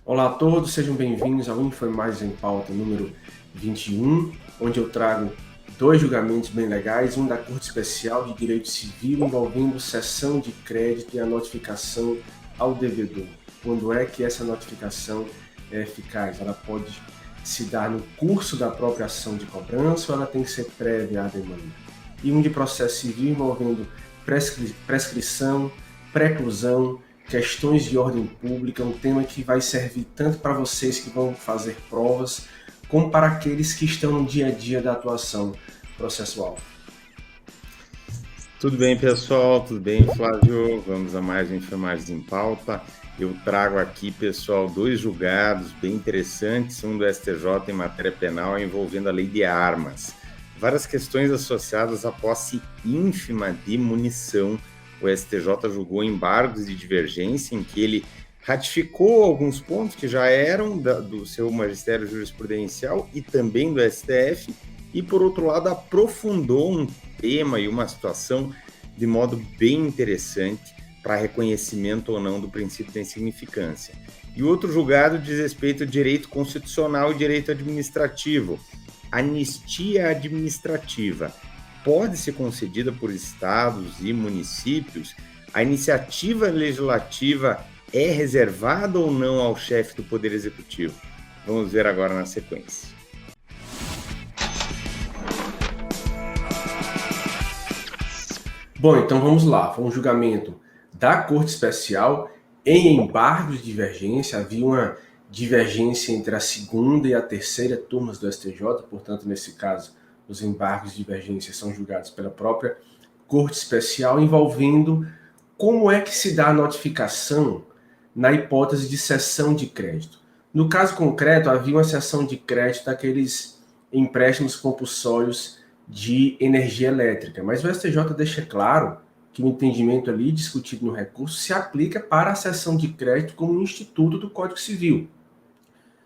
Olá a todos, sejam bem-vindos ao Info Mais em Pauta número 21, onde eu trago dois julgamentos bem legais, um da Corte Especial de Direito Civil envolvendo cessão de crédito e a notificação ao devedor. Quando é que essa notificação é eficaz? Ela pode se dar no curso da própria ação de cobrança ou ela tem que ser prévia à demanda? E um de processo civil envolvendo prescrição, preclusão, questões de ordem pública, um tema que vai servir tanto para vocês que vão fazer provas, como para aqueles que estão no dia a dia da atuação processual. Tudo bem, pessoal? Tudo bem, Flávio? Vamos a mais um Enfermagens em Pauta. Eu trago aqui, pessoal, dois julgados bem interessantes, um do STJ em matéria penal envolvendo a lei de armas. Várias questões associadas à posse ínfima de munição. O STJ julgou embargos de divergência em que ele ratificou alguns pontos que já eram do seu magistério jurisprudencial e também do STF, e, por outro lado, aprofundou um tema e uma situação de modo bem interessante para reconhecimento ou não do princípio da insignificância. E o outro julgado diz respeito ao direito constitucional e direito administrativo. Anistia administrativa pode ser concedida por estados e municípios? A iniciativa legislativa é reservada ou não ao chefe do Poder Executivo? Vamos ver agora na sequência. Bom, então vamos lá. Foi um julgamento da Corte Especial em embargos de divergência. Havia uma divergência entre a segunda e a terceira turmas do STJ, portanto, nesse caso, os embargos de divergência são julgados pela própria Corte Especial, envolvendo como é que se dá a notificação na hipótese de cessão de crédito. No caso concreto, havia uma cessão de crédito daqueles empréstimos compulsórios de energia elétrica, mas o STJ deixa claro que o entendimento ali discutido no recurso se aplica para a cessão de crédito como um instituto do Código Civil.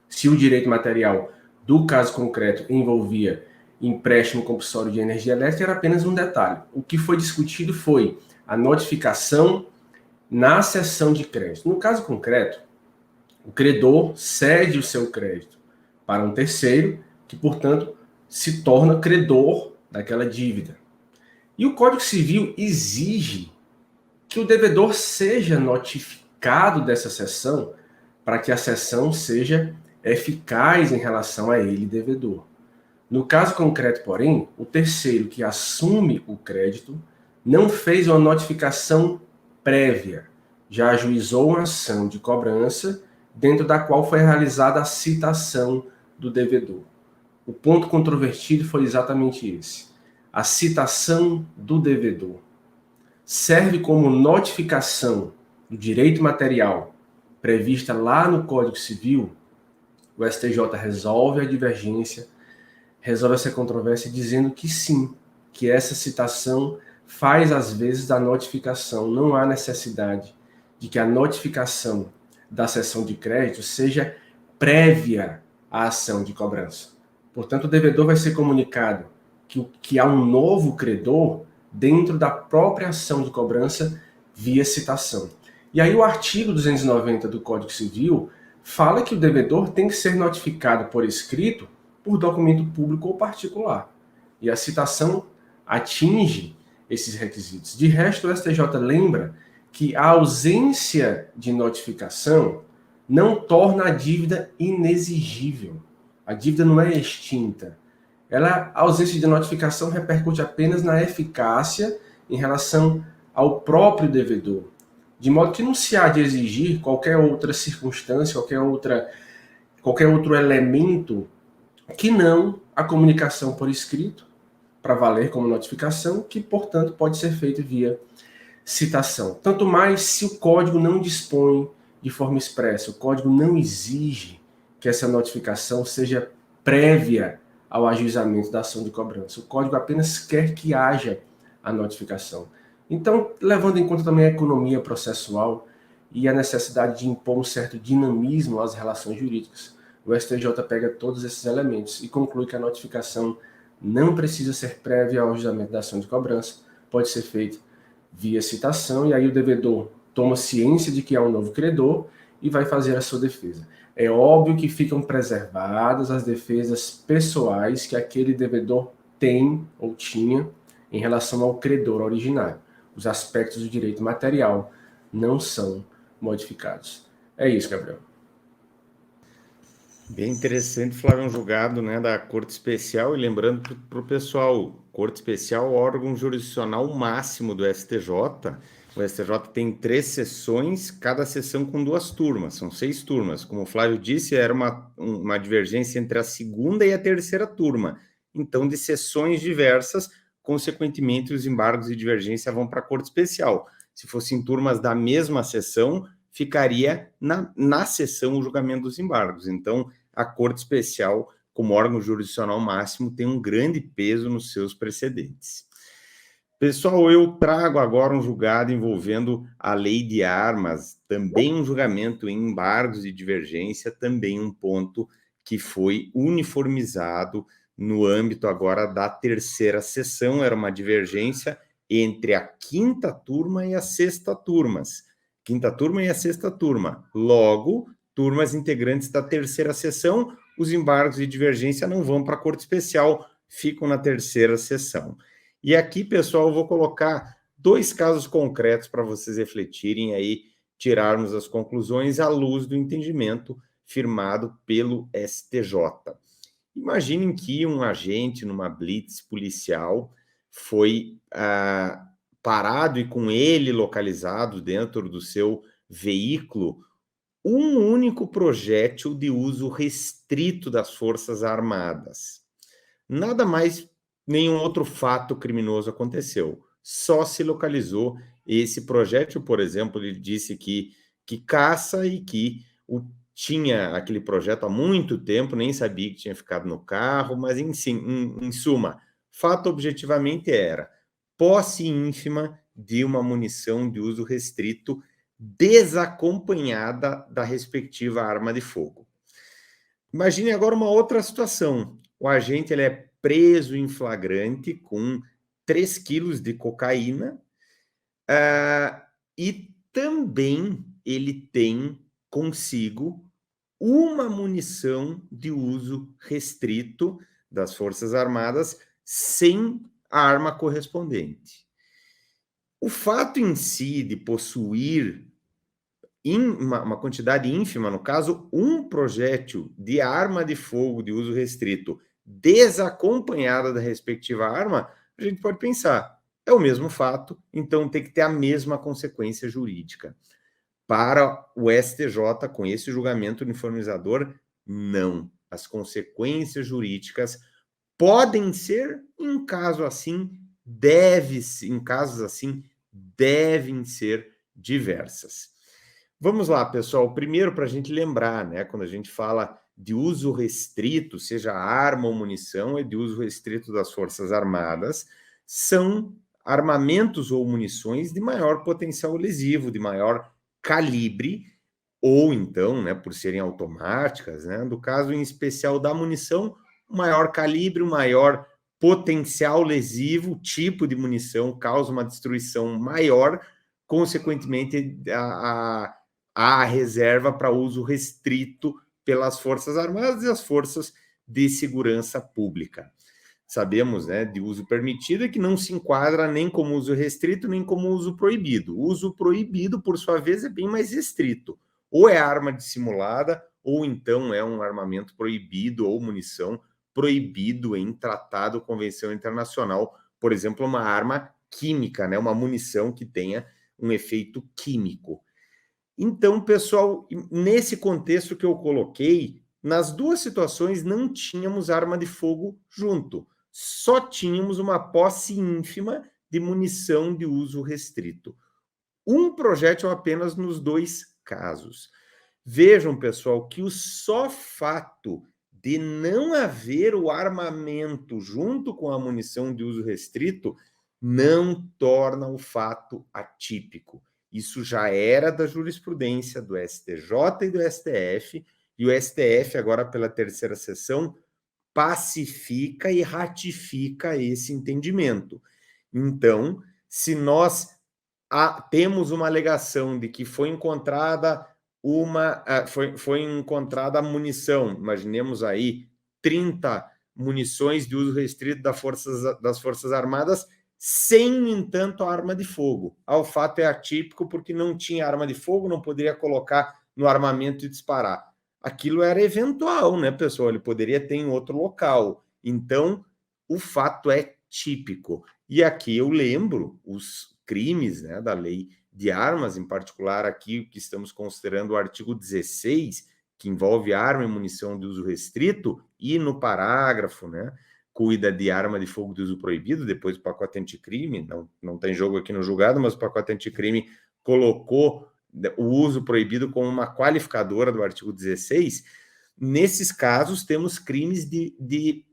Se o direito material do caso concreto envolvia empréstimo compulsório de energia elétrica, era apenas um detalhe. O que foi discutido foi a notificação na cessão de crédito. No caso concreto, o credor cede o seu crédito para um terceiro, que, portanto, se torna credor daquela dívida. E o Código Civil exige que o devedor seja notificado dessa cessão para que a cessão seja eficaz em relação a ele, devedor. No caso concreto, porém, o terceiro que assume o crédito não fez uma notificação prévia, já ajuizou uma ação de cobrança dentro da qual foi realizada a citação do devedor. O ponto controvertido foi exatamente esse. A citação do devedor serve como notificação do direito material prevista lá no Código Civil. O STJ resolve a divergência, resolve essa controvérsia dizendo que sim, que essa citação faz às vezes da notificação. Não há necessidade de que a notificação da cessão de crédito seja prévia à ação de cobrança. Portanto, o devedor vai ser comunicado que há um novo credor dentro da própria ação de cobrança via citação. E aí o artigo 290 do Código Civil fala que o devedor tem que ser notificado por escrito, por documento público ou particular. E a citação atinge esses requisitos. De resto, o STJ lembra que a ausência de notificação não torna a dívida inexigível. A dívida não é extinta. A ausência de notificação repercute apenas na eficácia em relação ao próprio devedor, de modo que não se há de exigir qualquer outra circunstância, qualquer outro elemento que não a comunicação por escrito, para valer como notificação, que, portanto, pode ser feito via citação. Tanto mais se o código não dispõe de forma expressa, o código não exige que essa notificação seja prévia ao ajuizamento da ação de cobrança. O código apenas quer que haja a notificação. Então, levando em conta também a economia processual e a necessidade de impor um certo dinamismo às relações jurídicas, o STJ pega todos esses elementos e conclui que a notificação não precisa ser prévia ao ajuizamento da ação de cobrança, pode ser feita via citação, e aí o devedor toma ciência de que há um novo credor e vai fazer a sua defesa. É óbvio que ficam preservadas as defesas pessoais que aquele devedor tem ou tinha em relação ao credor originário. Os aspectos do direito material não são modificados. É isso, Gabriel. Bem interessante, Flávio, um julgado, né, da Corte Especial, e lembrando para o pessoal, Corte Especial, órgão jurisdicional máximo do STJ. O STJ tem 3 sessões, cada sessão com 2 turmas, são 6 turmas. Como o Flávio disse, era uma divergência entre a segunda e a terceira turma. Então, de sessões diversas, consequentemente, os embargos de divergência vão para a Corte Especial. Se fossem turmas da mesma sessão, ficaria na sessão o julgamento dos embargos. Então, a Corte Especial, como órgão jurisdicional máximo, tem um grande peso nos seus precedentes. Pessoal, eu trago agora um julgado envolvendo a lei de armas, também um julgamento em embargos e divergência, também um ponto que foi uniformizado no âmbito agora da terceira sessão. Era uma divergência entre a quinta turma e a sexta turmas. Quinta turma e a sexta turma. Logo, turmas integrantes da terceira sessão, os embargos de divergência não vão para a Corte Especial, ficam na terceira sessão. E aqui, pessoal, eu vou colocar 2 casos concretos para vocês refletirem aí, tirarmos as conclusões à luz do entendimento firmado pelo STJ. Imaginem que um agente numa blitz policial foi parado e com ele localizado dentro do seu veículo um único projétil de uso restrito das Forças Armadas. Nada mais, nenhum outro fato criminoso aconteceu. Só se localizou esse projétil, por exemplo, ele disse que caça e que tinha aquele projeto há muito tempo, nem sabia que tinha ficado no carro, mas em suma, fato objetivamente era posse ínfima de uma munição de uso restrito desacompanhada da respectiva arma de fogo. Imagine agora uma outra situação. O agente ele é preso em flagrante com 3 quilos de cocaína e também ele tem consigo uma munição de uso restrito das Forças Armadas sem a arma correspondente. O fato em si de possuir uma quantidade ínfima, no caso, um projétil de arma de fogo de uso restrito desacompanhada da respectiva arma, a gente pode pensar, é o mesmo fato, então tem que ter a mesma consequência jurídica. Para o STJ, com esse julgamento uniformizador, não. As consequências jurídicas podem ser, em casos assim, devem ser diversas. Vamos lá, pessoal. Primeiro, para a gente lembrar, né, quando a gente fala de uso restrito, seja arma ou munição, é de uso restrito das Forças Armadas, são armamentos ou munições de maior potencial lesivo, de maior calibre, ou então, né, por serem automáticas, né, no caso em especial da munição, maior calibre, maior potencial lesivo, tipo de munição causa uma destruição maior, consequentemente a reserva para uso restrito pelas Forças Armadas e as forças de segurança pública. Sabemos, né, de uso permitido é que não se enquadra nem como uso restrito, nem como uso proibido. O uso proibido, por sua vez, é bem mais restrito. Ou é arma dissimulada, ou então é um armamento proibido ou munição proibido em tratado ou convenção internacional, por exemplo, uma arma química, né, uma munição que tenha um efeito químico. Então, pessoal, nesse contexto que eu coloquei, nas 2 situações não tínhamos arma de fogo junto, só tínhamos uma posse ínfima de munição de uso restrito. Um projétil apenas nos 2 casos. Vejam, pessoal, que o só fato de não haver o armamento junto com a munição de uso restrito não torna o fato atípico. Isso já era da jurisprudência do STJ e do STF, e o STF, agora pela terceira sessão, pacifica e ratifica esse entendimento. Então, se nós temos uma alegação de que foi encontrada foi encontrada a munição, imaginemos aí 30 munições de uso restrito das Forças Armadas, sem, no entanto, a arma de fogo. O fato é atípico porque não tinha arma de fogo, não poderia colocar no armamento e disparar. Aquilo era eventual, né, pessoal? Ele poderia ter em outro local. Então, o fato é típico. E aqui eu lembro os crimes, né, da lei de armas, em particular aqui o que estamos considerando o artigo 16, que envolve arma e munição de uso restrito, e no parágrafo, né, cuida de arma de fogo de uso proibido, depois o pacote anticrime, não tem jogo aqui no julgado, mas o pacote anticrime colocou o uso proibido como uma qualificadora do artigo 16. Nesses casos, temos crimes de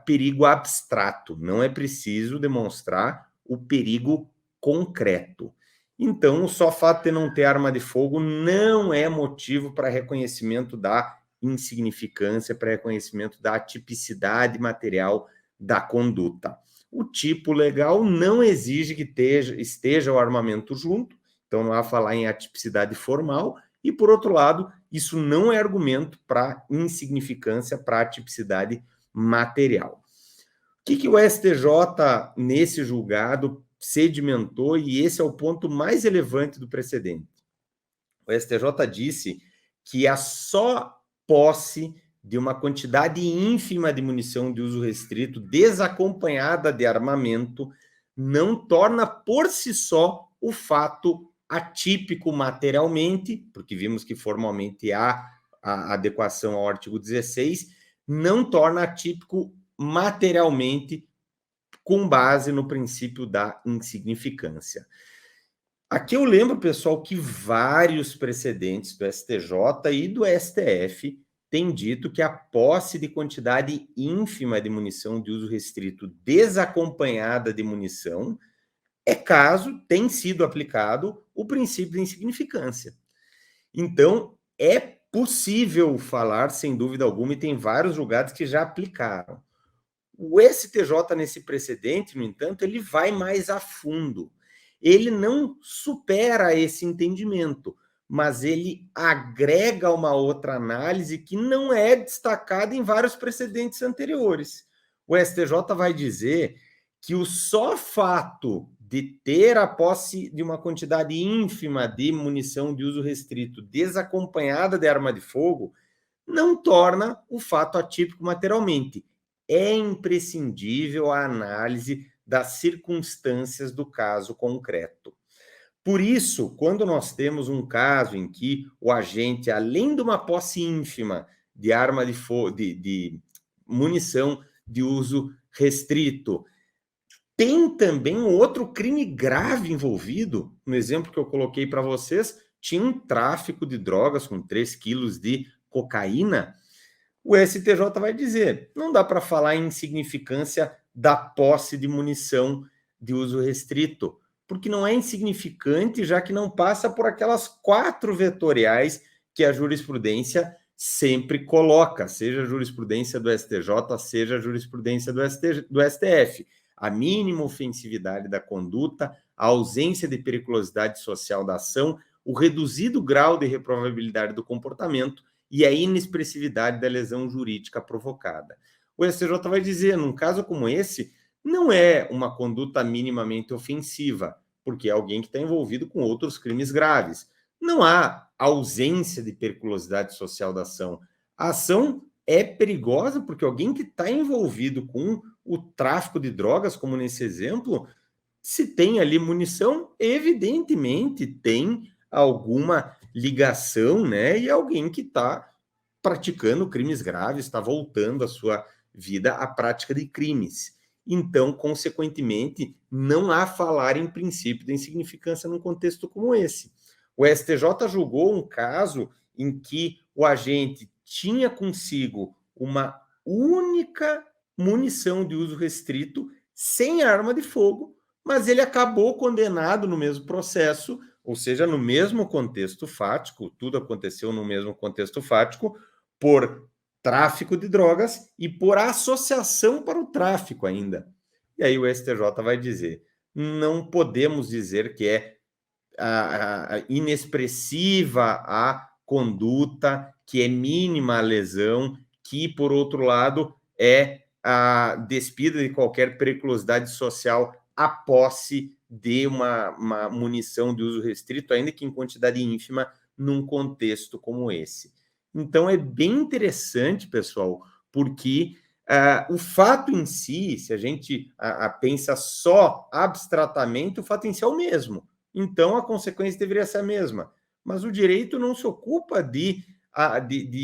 perigo abstrato, não é preciso demonstrar o perigo concreto. Então, o só fato de não ter arma de fogo não é motivo para reconhecimento da insignificância, para reconhecimento da atipicidade material da conduta. O tipo legal não exige que esteja o armamento junto, então não há falar em atipicidade formal, e, por outro lado, isso não é argumento para insignificância, para atipicidade material. O que o STJ, nesse julgado, sedimentou, e esse é o ponto mais relevante do precedente. O STJ disse que a só posse de uma quantidade ínfima de munição de uso restrito, desacompanhada de armamento, não torna por si só o fato atípico materialmente, porque vimos que formalmente há a adequação ao artigo 16, não torna atípico materialmente com base no princípio da insignificância. Aqui eu lembro, pessoal, que vários precedentes do STJ e do STF têm dito que a posse de quantidade ínfima de munição de uso restrito desacompanhada de munição é caso tem sido aplicado o princípio de insignificância. Então, é possível falar, sem dúvida alguma, e tem vários julgados que já aplicaram. O STJ, nesse precedente, no entanto, ele vai mais a fundo. Ele não supera esse entendimento, mas ele agrega uma outra análise que não é destacada em vários precedentes anteriores. O STJ vai dizer que o só fato de ter a posse de uma quantidade ínfima de munição de uso restrito desacompanhada de arma de fogo não torna o fato atípico materialmente. É imprescindível a análise das circunstâncias do caso concreto. Por isso, quando nós temos um caso em que o agente, além de uma posse ínfima de arma de fogo, de munição de uso restrito, tem também um outro crime grave envolvido. No exemplo que eu coloquei para vocês, tinha um tráfico de drogas com 3 quilos de cocaína. O STJ vai dizer, não dá para falar em insignificância da posse de munição de uso restrito, porque não é insignificante, já que não passa por aquelas 4 vetoriais que a jurisprudência sempre coloca, seja a jurisprudência do STJ, seja a jurisprudência do STF. A mínima ofensividade da conduta, a ausência de periculosidade social da ação, o reduzido grau de reprovabilidade do comportamento e a inexpressividade da lesão jurídica provocada. O STJ vai dizer, num caso como esse, não é uma conduta minimamente ofensiva, porque é alguém que está envolvido com outros crimes graves. Não há ausência de periculosidade social da ação. A ação é perigosa porque alguém que está envolvido com o tráfico de drogas, como nesse exemplo, se tem ali munição, evidentemente tem alguma ligação, né? E alguém que está praticando crimes graves, está voltando a sua vida à prática de crimes. Então, consequentemente, não há falar em princípio de insignificância num contexto como esse. O STJ julgou um caso em que o agente tinha consigo uma única munição de uso restrito, sem arma de fogo, mas ele acabou condenado no mesmo processo, ou seja, no mesmo contexto fático, tudo aconteceu no mesmo contexto fático, por tráfico de drogas e por associação para o tráfico ainda. E aí o STJ vai dizer, não podemos dizer que é inexpressiva a conduta, que é mínima a lesão, que, por outro lado, é despida de qualquer periculosidade social a posse de uma munição de uso restrito, ainda que em quantidade ínfima, num contexto como esse. Então, é bem interessante, pessoal, porque o fato em si, se a gente pensa só abstratamente, o fato em si é o mesmo. Então, a consequência deveria ser a mesma. Mas o direito não se ocupa de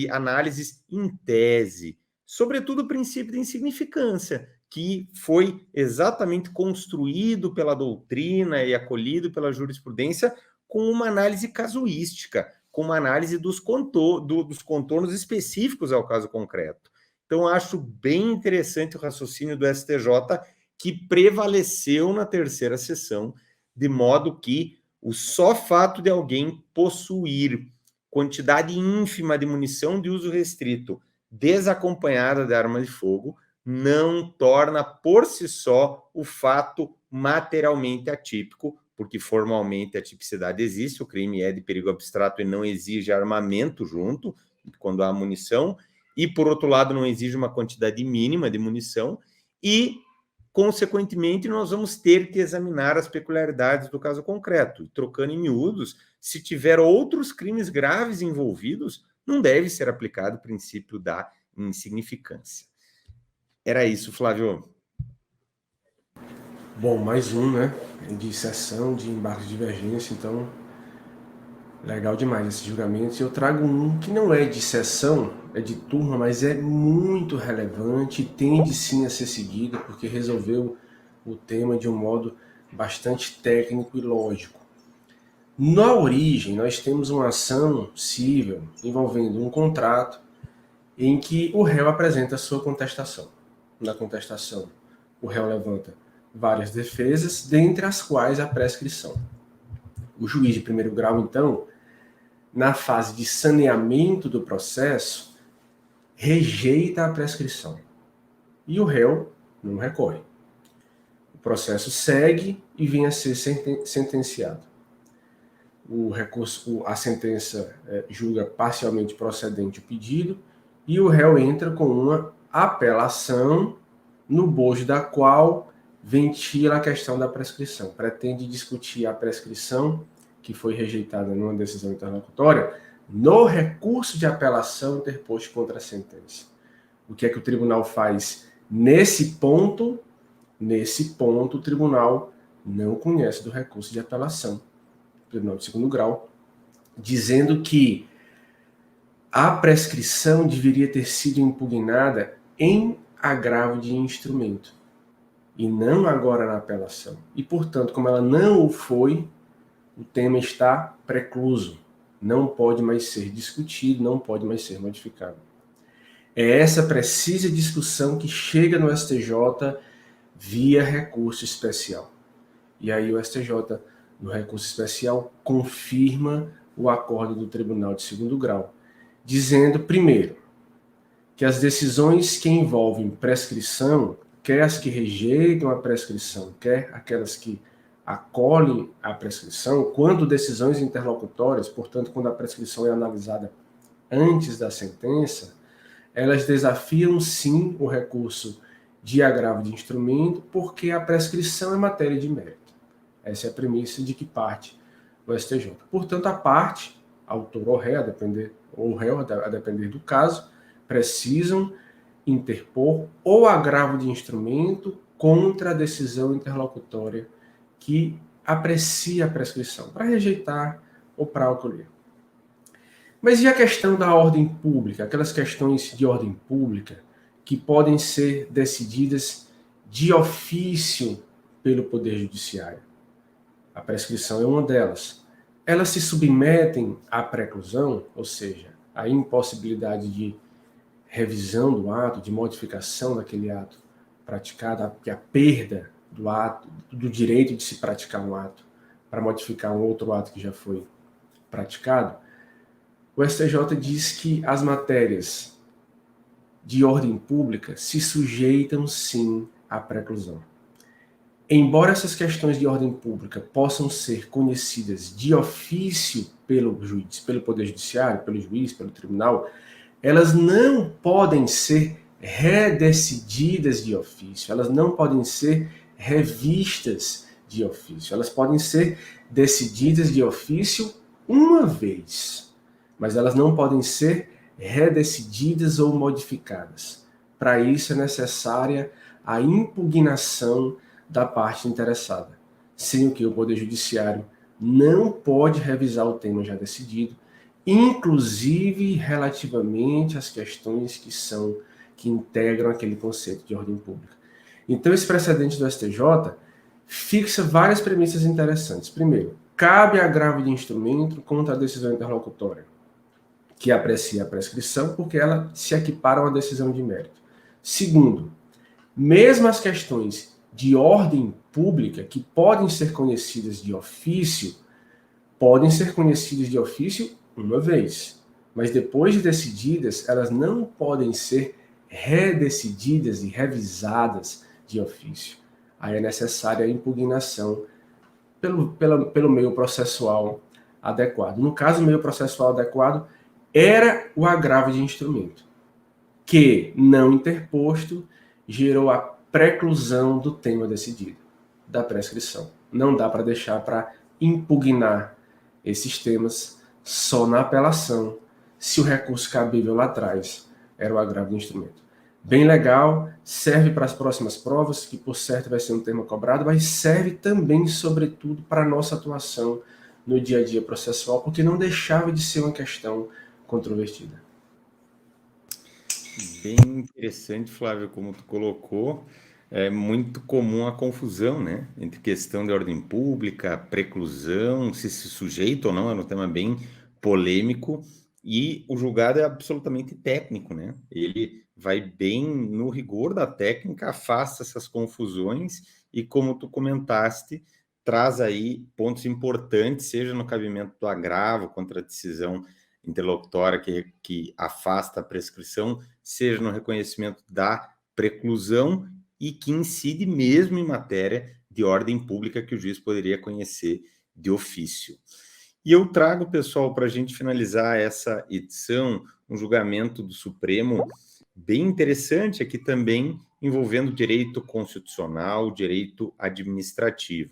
análises em tese, sobretudo o princípio de insignificância, que foi exatamente construído pela doutrina e acolhido pela jurisprudência com uma análise casuística, com uma análise dos contornos específicos ao caso concreto. Então, acho bem interessante o raciocínio do STJ, que prevaleceu na terceira sessão, de modo que o só fato de alguém possuir quantidade ínfima de munição de uso restrito desacompanhada de arma de fogo não torna por si só o fato materialmente atípico, porque formalmente a tipicidade existe, o crime é de perigo abstrato e não exige armamento junto, quando há munição, e por outro lado não exige uma quantidade mínima de munição, e consequentemente nós vamos ter que examinar as peculiaridades do caso concreto, trocando em miúdos, se tiver outros crimes graves envolvidos, não deve ser aplicado o princípio da insignificância. Era isso, Flávio. Bom, mais um, né? De sessão, de embargo de divergência, então legal demais esse julgamento. Eu trago um que não é de sessão, é de turma, mas é muito relevante e tende sim a ser seguido, porque resolveu o tema de um modo bastante técnico e lógico. Na origem, nós temos uma ação civil envolvendo um contrato em que o réu apresenta a sua contestação. Na contestação, o réu levanta várias defesas, dentre as quais a prescrição. O juiz de primeiro grau, então, na fase de saneamento do processo, rejeita a prescrição e o réu não recorre. O processo segue e vem a ser sentenciado. A sentença julga parcialmente procedente o pedido e o réu entra com uma apelação no bojo da qual ventila a questão da prescrição. Pretende discutir a prescrição que foi rejeitada numa decisão interlocutória no recurso de apelação interposto contra a sentença. O que é que o tribunal faz nesse ponto? Nesse ponto, o tribunal não conhece do recurso de apelação, tribunal de segundo grau, dizendo que a prescrição deveria ter sido impugnada em agravo de instrumento e não agora na apelação. E, portanto, como ela não o foi, o tema está precluso. Não pode mais ser discutido, não pode mais ser modificado. É essa precisa discussão que chega no STJ via recurso especial. E aí o STJ, no recurso especial, confirma o acordo do Tribunal de Segundo Grau, dizendo, primeiro, que as decisões que envolvem prescrição, quer as que rejeitam a prescrição, quer aquelas que acolhem a prescrição, quando decisões interlocutórias, portanto, quando a prescrição é analisada antes da sentença, elas desafiam sim o recurso de agravo de instrumento, porque a prescrição é matéria de mérito. Essa é a premissa de que parte o STJ. Portanto, a parte, autor ou réu, a depender do caso, precisam interpor o agravo de instrumento contra a decisão interlocutória que aprecia a prescrição, para rejeitar ou para acolher. Mas e a questão da ordem pública? Aquelas questões de ordem pública que podem ser decididas de ofício pelo Poder Judiciário. A prescrição é uma delas. Elas se submetem à preclusão, ou seja, à impossibilidade de revisão do ato, de modificação daquele ato praticado, a perda do ato, do direito de se praticar um ato para modificar um outro ato que já foi praticado. O STJ diz que as matérias de ordem pública se sujeitam sim à preclusão. Embora essas questões de ordem pública possam ser conhecidas de ofício pelo juiz, pelo Poder Judiciário, pelo juiz, pelo tribunal, elas não podem ser redecididas de ofício, elas não podem ser revistas de ofício, elas podem ser decididas de ofício uma vez, mas elas não podem ser redecididas ou modificadas. Para isso é necessária a impugnação da parte interessada, sem o que o Poder Judiciário não pode revisar o tema já decidido, inclusive relativamente às questões que integram aquele conceito de ordem pública. Então, esse precedente do STJ fixa várias premissas interessantes. Primeiro, cabe agravo de instrumento contra a decisão interlocutória, que aprecia a prescrição, porque ela se equipara a uma decisão de mérito. Segundo, mesmo as questões de ordem pública, que podem ser conhecidas de ofício, podem ser conhecidas de ofício uma vez, mas depois de decididas, elas não podem ser redecididas e revisadas de ofício. Aí é necessária a impugnação pelo meio processual adequado. No caso, o meio processual adequado era o agravo de instrumento, que, não interposto, gerou a preclusão do tema decidido, da prescrição. Não dá para deixar para impugnar esses temas só na apelação, se o recurso cabível lá atrás era o agravo de instrumento. Bem legal, serve para as próximas provas, que por certo vai ser um tema cobrado, mas serve também, sobretudo, para a nossa atuação no dia a dia processual, porque não deixava de ser uma questão controvertida. Bem interessante, Flávio, como tu colocou. É muito comum a confusão, né, entre questão de ordem pública, preclusão, se sujeito ou não, é um tema bem polêmico, e o julgado é absolutamente técnico, né? Ele vai bem no rigor da técnica, afasta essas confusões e, como tu comentaste, traz aí pontos importantes, seja no cabimento do agravo contra a decisão interlocutória que afasta a prescrição, seja no reconhecimento da preclusão e que incide mesmo em matéria de ordem pública que o juiz poderia conhecer de ofício. E eu trago, pessoal, para a gente finalizar essa edição, um julgamento do Supremo bem interessante aqui também, envolvendo direito constitucional, direito administrativo.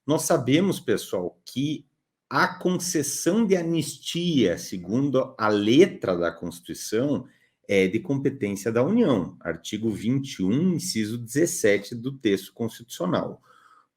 Nós sabemos, pessoal, que a concessão de anistia, segundo a letra da Constituição, é de competência da União, artigo 21, inciso 17 do texto constitucional.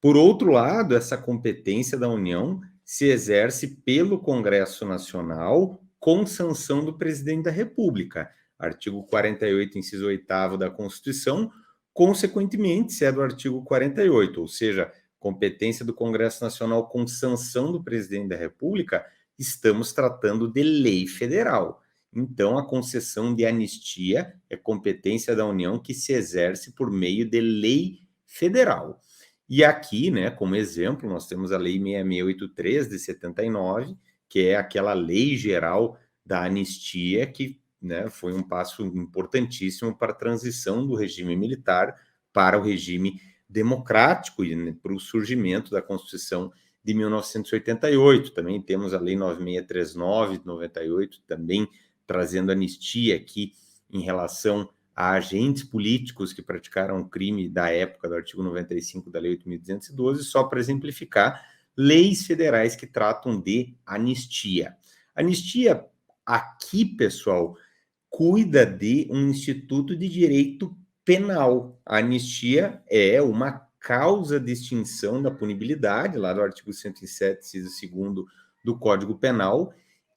Por outro lado, essa competência da União se exerce pelo Congresso Nacional com sanção do presidente da República, artigo 48, inciso 8º da Constituição, consequentemente, se é do artigo 48, ou seja, competência do Congresso Nacional com sanção do presidente da República, estamos tratando de lei federal. Então, a concessão de anistia é competência da União que se exerce por meio de lei federal. E aqui, né, como exemplo, nós temos a Lei 6683 de 79, que é aquela lei geral da anistia que, né, foi um passo importantíssimo para a transição do regime militar para o regime democrático e, né, para o surgimento da Constituição de 1988. Também temos a Lei 9639 de 98, também trazendo anistia aqui em relação a agentes políticos que praticaram o crime da época do artigo 95 da Lei 8.212, só para exemplificar, leis federais que tratam de anistia. Anistia, aqui, pessoal, cuida de um instituto de direito penal. A anistia é uma causa de extinção da punibilidade, lá do artigo 107, inciso 2º do Código Penal,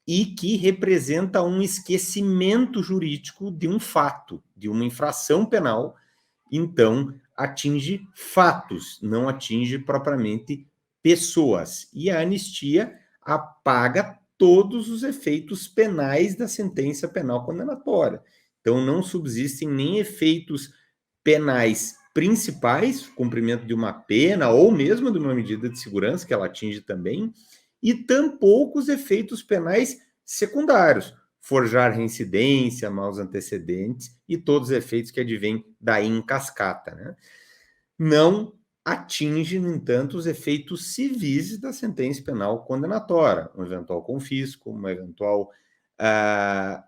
e que representa um esquecimento jurídico de um fato, de uma infração penal, então atinge fatos, não atinge propriamente pessoas. E a anistia apaga todos os efeitos penais da sentença penal condenatória. Então não subsistem nem efeitos penais principais, cumprimento de uma pena ou mesmo de uma medida de segurança, que ela atinge também, e tampouco os efeitos penais secundários, forjar reincidência, maus antecedentes e todos os efeitos que advêm daí em cascata, né? Não atinge, no entanto, os efeitos civis da sentença penal condenatória, um eventual confisco, uma eventual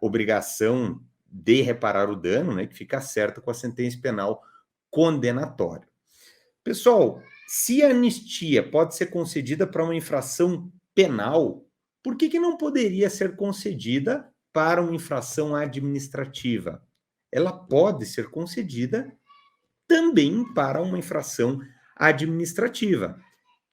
obrigação de reparar o dano, né, que fica certa com a sentença penal condenatória. Pessoal, se a anistia pode ser concedida para uma infração penal, por que não poderia ser concedida para uma infração administrativa? Ela pode ser concedida também para uma infração administrativa.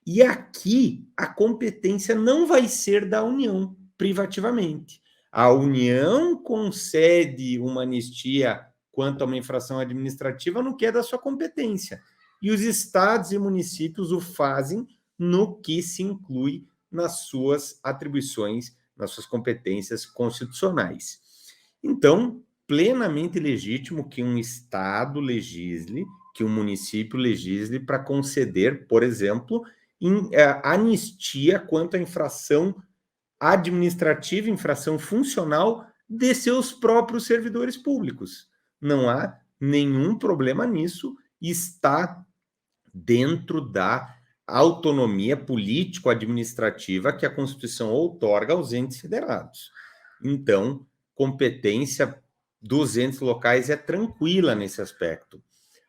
E aqui a competência não vai ser da União privativamente. A União concede uma anistia quanto a uma infração administrativa no que é da sua competência. E os estados e municípios o fazem no que se inclui nas suas atribuições, nas suas competências constitucionais. Então, plenamente legítimo que um estado legisle, que um município legisle para conceder, por exemplo, anistia quanto à infração administrativa, infração funcional de seus próprios servidores públicos. Não há nenhum problema nisso, está dentro da autonomia político-administrativa que a Constituição outorga aos entes federados. Então, competência dos entes locais é tranquila nesse aspecto.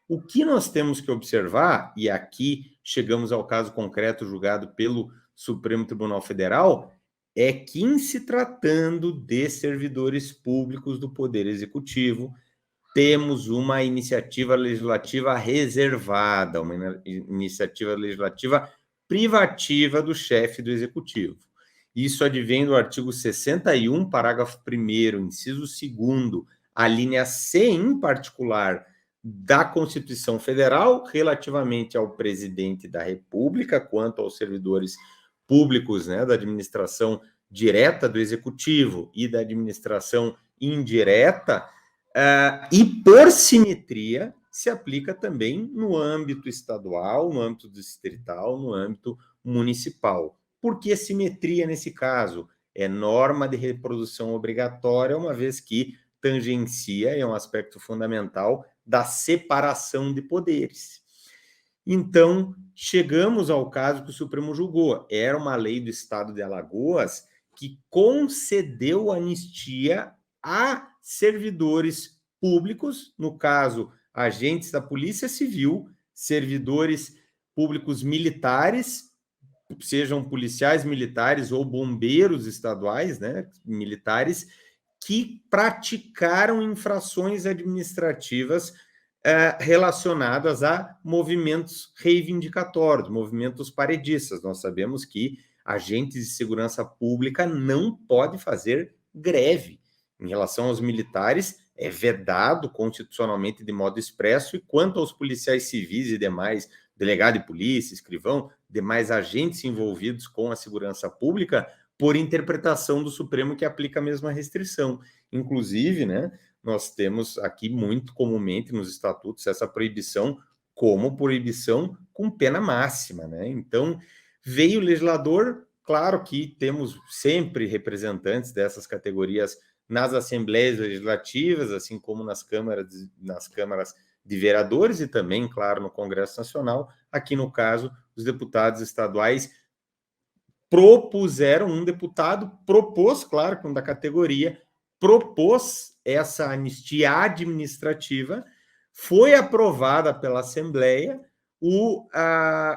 O que nós temos que observar, e aqui chegamos ao caso concreto julgado pelo Supremo Tribunal Federal, é que, em se tratando de servidores públicos do Poder Executivo, temos uma iniciativa legislativa reservada, uma iniciativa legislativa privativa do chefe do Executivo. Isso advém do artigo 61, parágrafo 1º, inciso 2º, a linha C, em particular, da Constituição Federal, relativamente ao presidente da República, quanto aos servidores públicos, né, da administração direta do Executivo e da administração indireta, e, por simetria, se aplica também no âmbito estadual, no âmbito distrital, no âmbito municipal. Por que simetria nesse caso? É norma de reprodução obrigatória, uma vez que tangencia, é um aspecto fundamental da separação de poderes. Então, chegamos ao caso que o Supremo julgou. Era uma lei do Estado de Alagoas que concedeu anistia a servidores públicos, no caso, agentes da Polícia Civil, servidores públicos militares, sejam policiais militares ou bombeiros estaduais, né, militares, que praticaram infrações administrativas relacionadas a movimentos reivindicatórios, movimentos paredistas. Nós sabemos que agentes de segurança pública não podem fazer greve. Em relação aos militares, é vedado constitucionalmente de modo expresso, e quanto aos policiais civis e demais, delegado de polícia, escrivão, demais agentes envolvidos com a segurança pública, por interpretação do Supremo que aplica a mesma restrição. Inclusive, né, nós temos aqui muito comumente nos estatutos essa proibição como proibição com pena máxima, né? Então, veio o legislador, claro que temos sempre representantes dessas categorias nas assembleias legislativas, assim como nas câmaras de vereadores e também, claro, no Congresso Nacional. Aqui, no caso, os deputados estaduais propuseram, um deputado propôs, claro, como da categoria, propôs essa anistia administrativa, foi aprovada pela Assembleia, o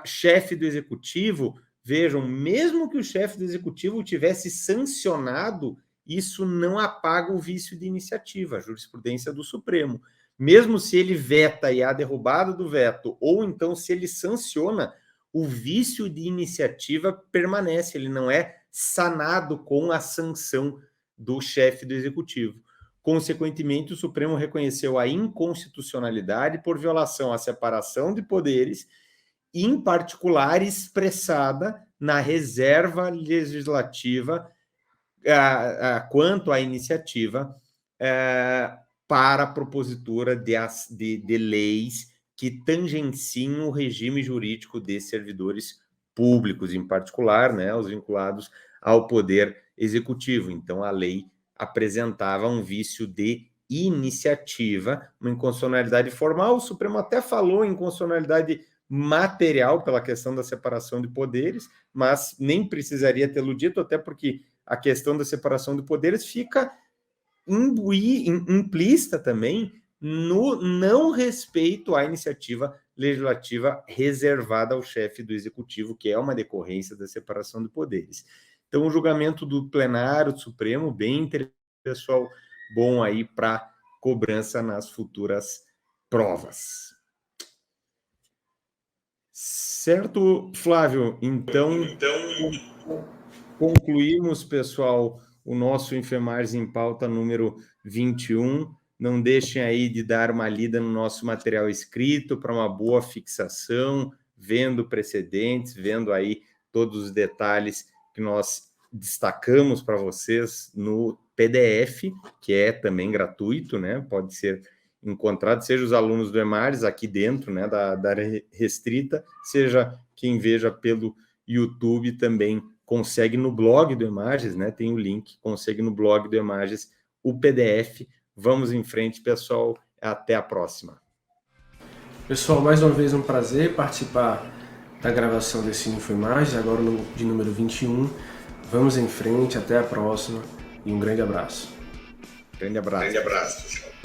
chefe do Executivo, vejam, mesmo que o chefe do Executivo tivesse sancionado, isso não apaga o vício de iniciativa, a jurisprudência do Supremo. Mesmo se ele veta e há derrubada do veto, ou então se ele sanciona, o vício de iniciativa permanece, ele não é sanado com a sanção do chefe do Executivo. Consequentemente, o Supremo reconheceu a inconstitucionalidade por violação à separação de poderes, em particular expressada na reserva legislativa quanto à iniciativa para a propositura de leis que tangenciem o regime jurídico de servidores públicos, em particular, né, os vinculados ao poder executivo. Então, a lei apresentava um vício de iniciativa, uma inconstitucionalidade formal. O Supremo até falou em inconstitucionalidade material pela questão da separação de poderes, mas nem precisaria tê-lo dito, até porque a questão da separação de poderes fica implícita também no não respeito à iniciativa legislativa reservada ao chefe do executivo, que é uma decorrência da separação de poderes. Então, o julgamento do plenário do Supremo, bem interessante, pessoal, bom aí para cobrança nas futuras provas. Certo, Flávio? Então concluímos, pessoal, o nosso Enfermagens em Pauta número 21. Não deixem aí de dar uma lida no nosso material escrito para uma boa fixação, vendo precedentes, vendo aí todos os detalhes que nós destacamos para vocês no PDF, que é também gratuito, né? Pode ser encontrado, seja os alunos do EMARES aqui dentro, né, da área restrita, seja quem veja pelo YouTube também consegue no blog do EMARES, né? Tem o link, consegue no blog do EMARES o PDF. Vamos em frente, pessoal. Até a próxima. Pessoal, mais uma vez um prazer participar da gravação desse Infoimagens, agora de número 21. Vamos em frente, até a próxima e um grande abraço. Grande abraço. Grande abraço, pessoal.